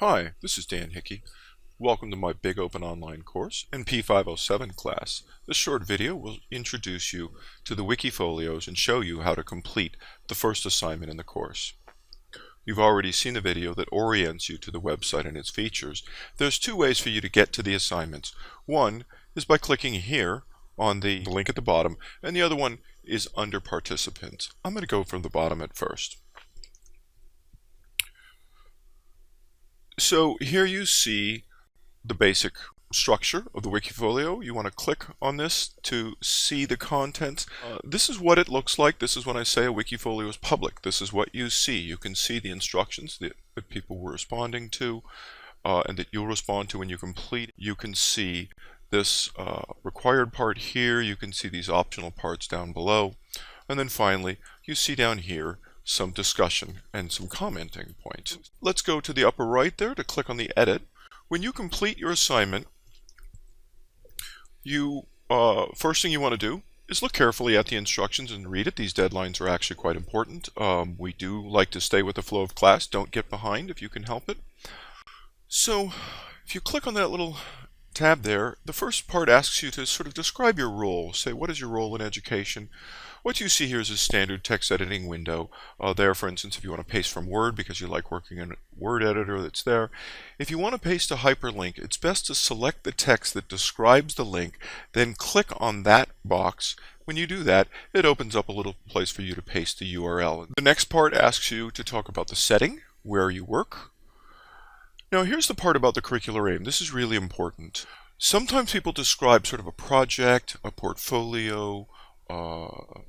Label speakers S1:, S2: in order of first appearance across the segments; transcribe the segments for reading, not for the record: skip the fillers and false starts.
S1: Hi, this is Dan Hickey. Welcome to my Big Open Online course and P507 class. This short video will introduce you to the Wikifolios and show you how to complete the first assignment in the course. You've already seen the video that orients you to the website and its features. There's two ways for you to get to the assignments. One is by clicking here on the link at the bottom, and the other one is under Participants. I'm going to go from the bottom at first. So here you see the basic structure of the Wikifolio. You want to click on this to see the contents. This is what it looks like. This is when I say a Wikifolio is public. This is what you see. You can see the instructions that people were responding to and that you'll respond to when you complete. You can see this required part here. You can see these optional parts down below. And then finally, you see down here some discussion and some commenting points. Let's go to the upper right there to click on the edit. When you complete your assignment, first thing you want to do is look carefully at the instructions and read it. These deadlines are actually quite important. We do like to stay with the flow of class. Don't get behind if you can help it. So if you click on that little tab there, the first part asks you to sort of describe your role. Say, what is your role in education? What you see here is a standard text editing window. There, for instance, if you want to paste from Word because you like working in a Word editor, that's there. If you want to paste a hyperlink, it's best to select the text that describes the link, then click on that box. When you do that, it opens up a little place for you to paste the URL. The next part asks you to talk about the setting, where you work. Now here's the part about the curricular aim. This is really important. Sometimes people describe sort of a project, a portfolio,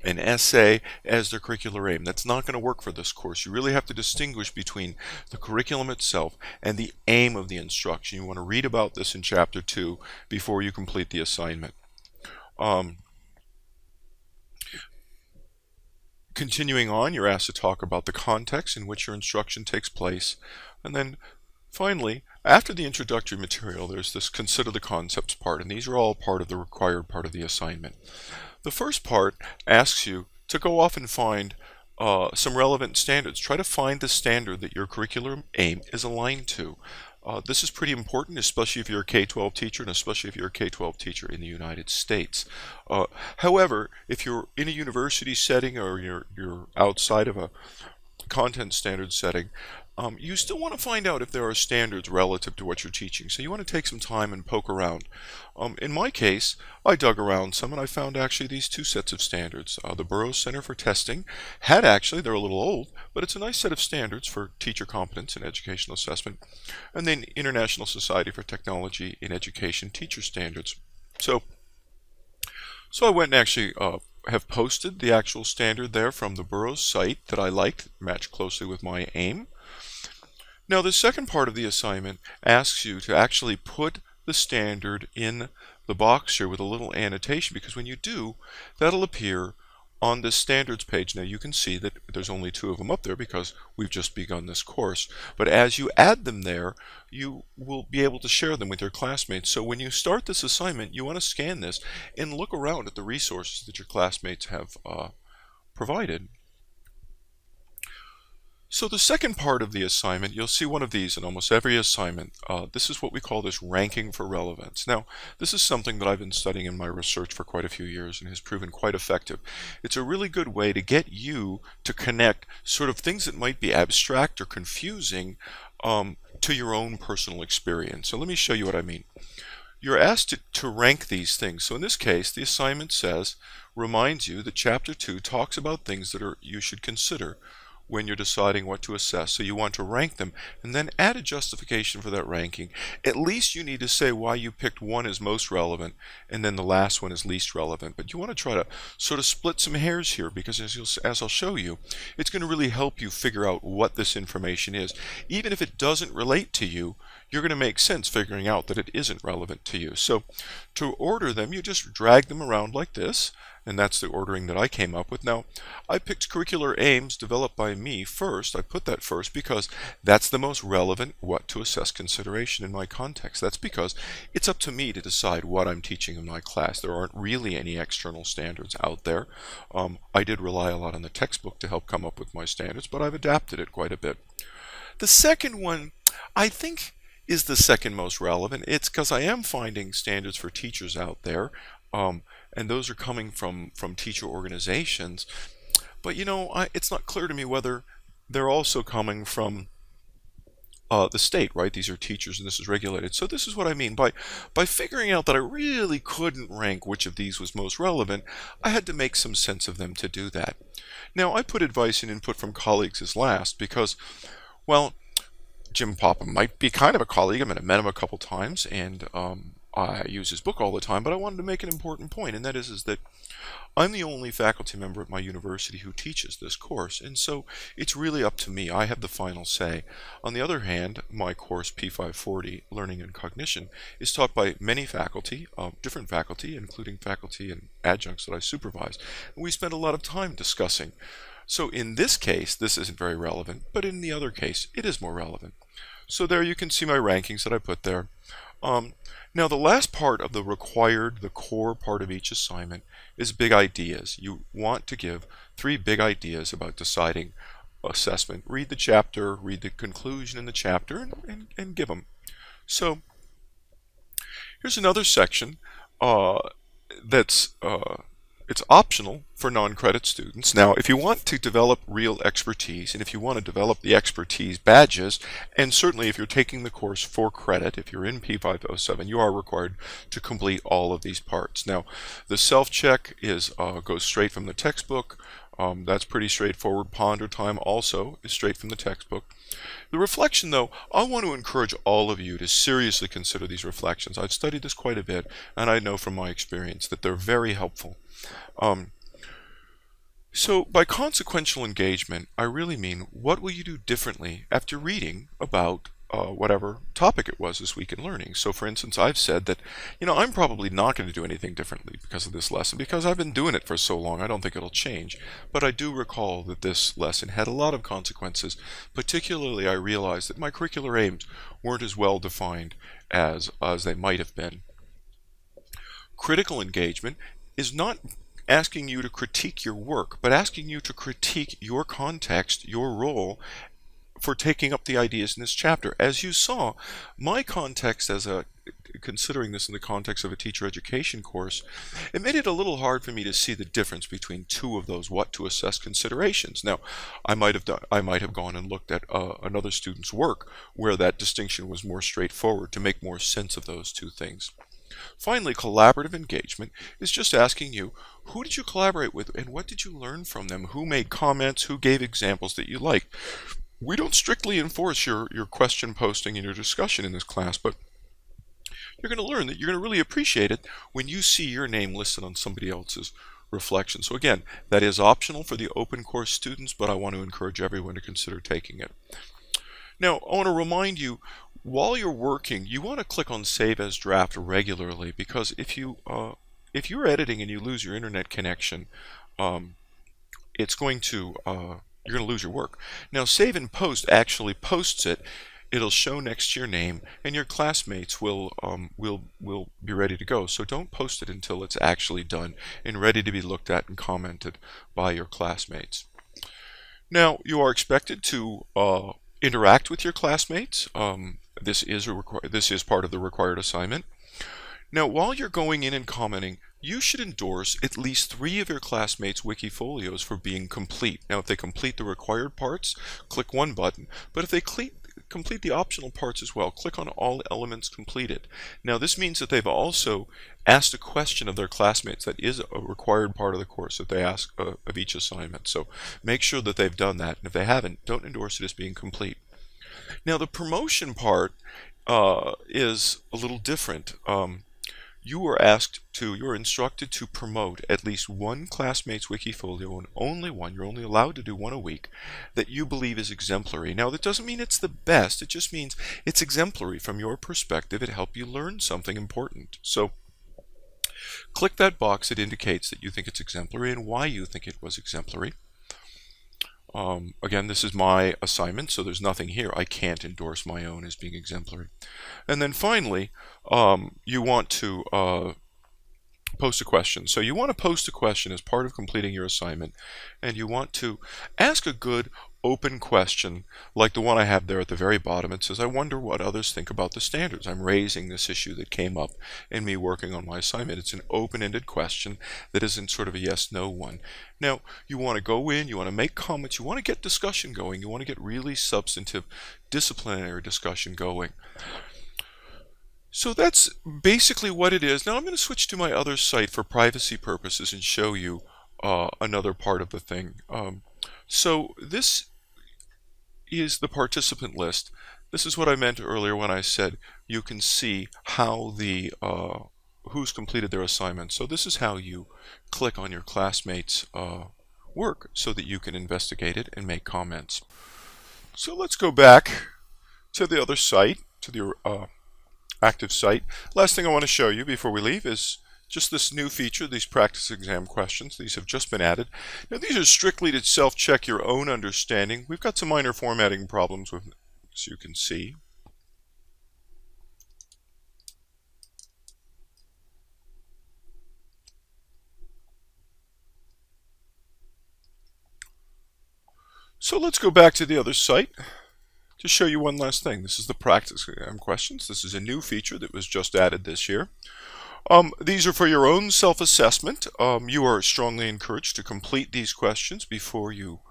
S1: an essay as their curricular aim. That's not going to work for this course. You really have to distinguish between the curriculum itself and the aim of the instruction. You want to read about this in Chapter 2 before you complete the assignment. Continuing on, you're asked to talk about the context in which your instruction takes place. And then finally, after the introductory material, there's this consider the concepts part, and these are all part of the required part of the assignment. The first part asks you to go off and find some relevant standards. Try to find the standard that your curricular aim is aligned to. This is pretty important, especially if you're a K-12 teacher, and especially if you're a K-12 teacher in the United States. However, if you're in a university setting or you're outside of a content standard setting, you still want to find out if there are standards relative to what you're teaching. So you want to take some time and poke around. In my case, I dug around some and I found actually these two sets of standards. The Burroughs Center for Testing had actually, they're a little old, but it's a nice set of standards for teacher competence and educational assessment. And then International Society for Technology in Education teacher standards. So I went and actually have posted the actual standard there from the Burroughs site that I liked, matched closely with my aim. Now the second part of the assignment asks you to actually put the standard in the box here with a little annotation, because when you do, that'll appear on this standards page. Now you can see that there's only two of them up there because we've just begun this course, but as you add them there, you will be able to share them with your classmates. So when you start this assignment, you want to scan this and look around at the resources that your classmates have provided. So the second part of the assignment, you'll see one of these in almost every assignment. This is what we call this ranking for relevance. Now, this is something that I've been studying in my research for quite a few years and has proven quite effective. It's a really good way to get you to connect sort of things that might be abstract or confusing to your own personal experience. So let me show you what I mean. You're asked to rank these things. So in this case, the assignment reminds you that Chapter 2 talks about things that you should consider when you're deciding what to assess. So you want to rank them and then add a justification for that ranking. At least you need to say why you picked one as most relevant and then the last one as least relevant. But you want to try to sort of split some hairs here, because as I'll show you, it's going to really help you figure out what this information is. Even if it doesn't relate to you, you're going to make sense figuring out that it isn't relevant to you. So to order them, you just drag them around like this, and that's the ordering that I came up with. Now, I picked curricular aims developed by me first. I put that first because that's the most relevant what to assess consideration in my context. That's because it's up to me to decide what I'm teaching in my class. There aren't really any external standards out there. I did rely a lot on the textbook to help come up with my standards, but I've adapted it quite a bit. The second one I think is the second most relevant. It's because I am finding standards for teachers out there, um, and those are coming from teacher organizations. But it's not clear to me whether they're also coming from the state, right? These are teachers and this is regulated. So this is what I mean by figuring out that I really couldn't rank which of these was most relevant. I had to make some sense of them to do that. Now I put advice and input from colleagues as last because, well, Jim Popham might be kind of a colleague. I mean, I met him a couple times, and I use his book all the time. But I wanted to make an important point, and that is that I'm the only faculty member at my university who teaches this course, and so it's really up to me. I have the final say. On the other hand, my course P540, Learning and Cognition, is taught by many faculty, different faculty, including faculty and adjuncts that I supervise. And we spend a lot of time discussing. So in this case, this isn't very relevant, but in the other case, it is more relevant. So there you can see my rankings that I put there. Now the last part of the core part of each assignment is big ideas. You want to give 3 big ideas about deciding assessment. Read the chapter, read the conclusion in the chapter, and give them. So here's another section that's it's optional for non-credit students. Now, if you want to develop real expertise, and if you want to develop the expertise badges, and certainly if you're taking the course for credit, if you're in P507, you are required to complete all of these parts. Now, the self-check goes straight from the textbook. That's pretty straightforward. Ponder time also is straight from the textbook. The reflection, though, I want to encourage all of you to seriously consider these reflections. I've studied this quite a bit, and I know from my experience that they're very helpful. So by consequential engagement, I really mean what will you do differently after reading about whatever topic it was this week in learning. So for instance, I've said that, I'm probably not going to do anything differently because of this lesson because I've been doing it for so long, I don't think it'll change. But I do recall that this lesson had a lot of consequences. Particularly, I realized that my curricular aims weren't as well defined as they might have been. Critical engagement is not asking you to critique your work, but asking you to critique your context, your role, for taking up the ideas in this chapter. As you saw, my context considering this in the context of a teacher education course, it made it a little hard for me to see the difference between 2 of those what to assess considerations. Now, I might have gone and looked at another student's work where that distinction was more straightforward to make more sense of those 2 things. Finally, collaborative engagement is just asking you, who did you collaborate with and what did you learn from them? Who made comments? Who gave examples that you liked? We don't strictly enforce your question posting and your discussion in this class, but you're going to learn that you're going to really appreciate it when you see your name listed on somebody else's reflection. So again, that is optional for the open course students, but I want to encourage everyone to consider taking it. Now, I want to remind you, while you're working, you want to click on Save as Draft regularly, because if you're editing and you lose your internet connection, you're going to lose your work. Now, Save and Post actually posts it. It'll show next to your name, and your classmates will be ready to go. So don't post it until it's actually done and ready to be looked at and commented by your classmates. Now, you are expected to interact with your classmates. This is part of the required assignment. Now, while you're going in and commenting, you should endorse at least 3 of your classmates' Wikifolios for being complete. Now, if they complete the required parts, click 1 button. But if they complete the optional parts as well, click on all elements completed. Now, this means that they've also asked a question of their classmates that is a required part of the course that they ask of each assignment. So make sure that they've done that. And if they haven't, don't endorse it as being complete. Now, the promotion part is a little different. You're instructed to promote at least 1 classmate's Wikifolio, and only 1, you're only allowed to do 1 a week, that you believe is exemplary. Now, that doesn't mean it's the best, it just means it's exemplary from your perspective. It helped you learn something important. So, click that box that indicates that you think it's exemplary and why you think it was exemplary. Again, this is my assignment, so there's nothing here. I can't endorse my own as being exemplary. And then finally, you want to post a question. So you want to post a question as part of completing your assignment, and you want to ask a good, open question, like the one I have there at the very bottom. It says, I wonder what others think about the standards. I'm raising this issue that came up in me working on my assignment. It's an open-ended question that isn't sort of a yes-no one. Now, you want to go in, you want to make comments, you want to get discussion going, you want to get really substantive disciplinary discussion going. So that's basically what it is. Now I'm going to switch to my other site for privacy purposes and show you another part of the thing. So this is the participant list. This is what I meant earlier when I said you can see how the who's completed their assignment. So this is how you click on your classmates' work so that you can investigate it and make comments. So let's go back to the other site, to the active site. Last thing I want to show you before we leave is just this new feature, these practice exam questions. These have just been added. Now these are strictly to self-check your own understanding. We've got some minor formatting problems with, as you can see. So let's go back to the other site to show you one last thing. This is the practice exam questions. This is a new feature that was just added this year. These are for your own self-assessment. You are strongly encouraged to complete these questions before you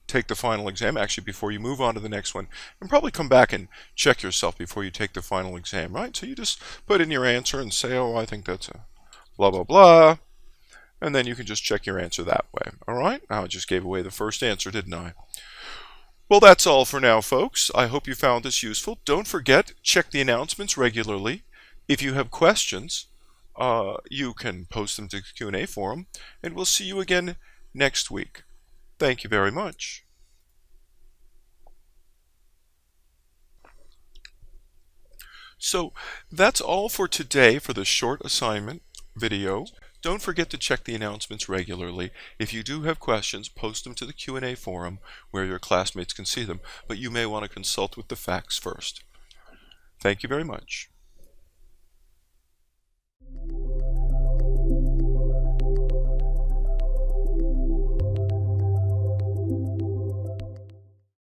S1: take the final exam, actually before you move on to the next one, and probably come back and check yourself before you take the final exam, right? So you just put in your answer and say, oh, I think that's a blah, blah, blah, and then you can just check your answer that way, all right? Now I just gave away the first answer, didn't I? Well, that's all for now, folks. I hope you found this useful. Don't forget, check the announcements regularly. If you have questions, you can post them to the Q&A forum, and we'll see you again next week. Thank you very much. So that's all for today for the short assignment video. Don't forget to check the announcements regularly. If you do have questions, post them to the Q&A forum where your classmates can see them, but you may want to consult with the facts first. Thank you very much.